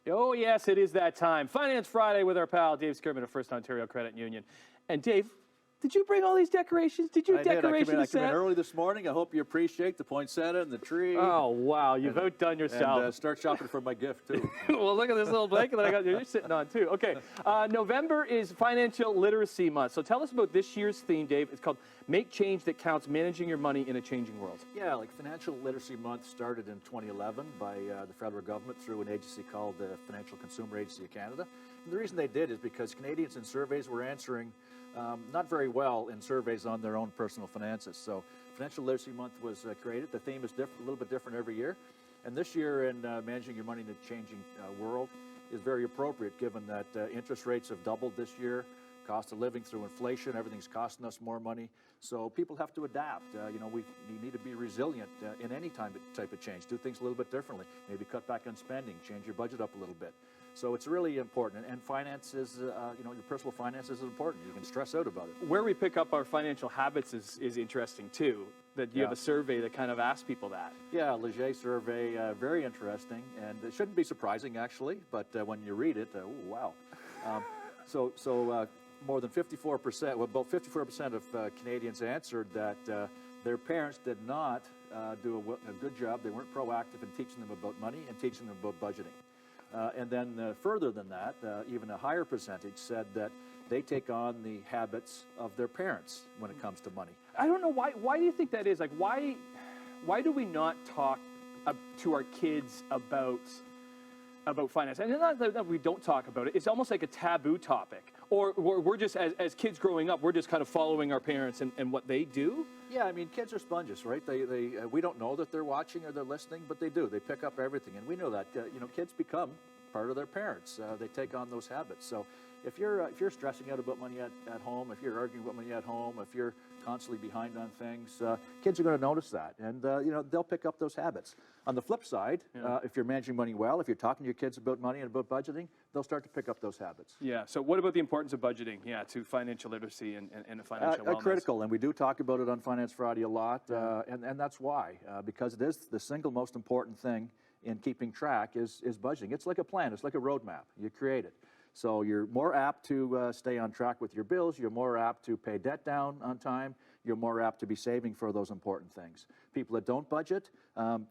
Oh, yes, it is that time. Finance Friday with our pal Dave Schurman of First Ontario Credit Union. And Dave, did you bring all these decorations? Did you decorate the set? I came in early this morning. I hope you appreciate the poinsettia and the tree. Oh, wow. You've outdone yourself. And start shopping for my gift, too. Well, look at this little blanket that I got you're sitting on, too. Okay. November is Financial Literacy Month. So tell us about this year's theme, Dave. It's called Make Change That Counts, Managing Your Money in a Changing World. Yeah, like Financial Literacy Month started in 2011 by the federal government through an agency called the Financial Consumer Agency of Canada. And the reason they did is because Canadians in surveys were answering not very well in surveys on their own personal finances. So Financial Literacy Month was created. The theme is a little bit different every year. And this year in Managing Your Money in a Changing World is very appropriate given that interest rates have doubled this year, cost of living through inflation, everything's costing us more money. So people have to adapt. We need to be resilient in any type of change. Do things a little bit differently. Maybe cut back on spending, change your budget up a little bit. So it's really important, and finances, your personal finances is important. You can stress out about it. Where we pick up our financial habits is interesting too. That you have a survey that kind of asks people that. Yeah, Leger survey, very interesting, and it shouldn't be surprising actually, but when you read it, oh wow. So more than 54%, well, about 54% of Canadians answered that their parents did not do a good job. They weren't proactive in teaching them about money and teaching them about budgeting. And then further than that, even a higher percentage said that they take on the habits of their parents when it comes to money. I don't know why. Why do you think that is? Like, why do we not talk to our kids about finance? And not that we don't talk about it. It's almost like a taboo topic. Or we're just, as kids growing up, we're just kind of following our parents and what they do? Yeah, I mean, kids are sponges, right? We don't know that they're watching or they're listening, but they do. They pick up everything, and we know that. Kids become part of their parents. They take on those habits. So if you're stressing out about money at home, if you're arguing about money at home, if you're constantly behind on things, kids are going to notice that, and they'll pick up those habits. On the flip side, if you're managing money well, if you're talking to your kids about money and about budgeting, they'll start to pick up those habits. Yeah. So what about the importance of budgeting? Yeah, to financial literacy and financial wellness. Critical, and we do talk about it on Finance Friday a lot, and that's why, because it is the single most important thing in keeping track is budgeting. It's like a plan. It's like a roadmap. You create it. So you're more apt to stay on track with your bills. You're more apt to pay debt down on time. You're more apt to be saving for those important things. People that don't budget,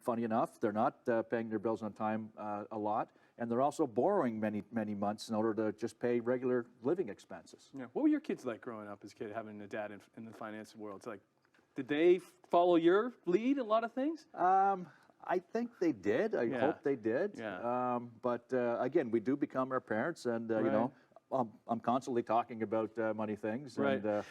funny enough, they're not paying their bills on time a lot, and they're also borrowing many months in order to just pay regular living expenses. Yeah. What were your kids like growing up as a kid, having a dad in the finance world? It's like, did they follow your lead in a lot of things? I think they did. I hope they did. Yeah. But again, we do become our parents, and I'm constantly talking about money things. Right. And,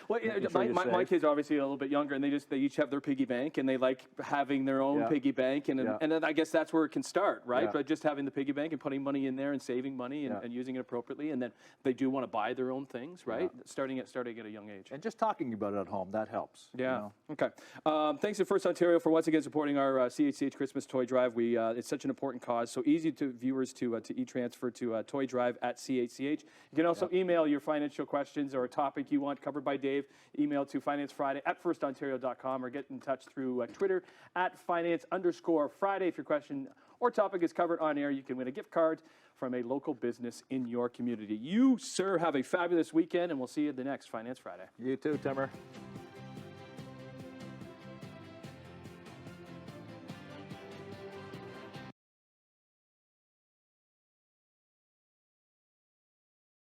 my kids are obviously a little bit younger, and they each have their piggy bank, and they like having their own piggy bank, and then I guess that's where it can start, right? Yeah. But just having the piggy bank and putting money in there and saving money and using it appropriately, and then they do want to buy their own things, right? Yeah. Starting at a young age. And just talking about it at home, that helps. Yeah. Okay. Thanks to First Ontario for once again supporting our CHCH Christmas Toy Drive. It's such an important cause. So easy to viewers to e-transfer to Toy Drive at CHCH. You can also email your financial questions or a topic you want covered by Dave. Email to financefriday@firstontario.com or get in touch through Twitter @finance_Friday. If your question or topic is covered on air, you can win a gift card from a local business in your community. You, sir, have a fabulous weekend, and we'll see you at the next Finance Friday. You too, Timmer.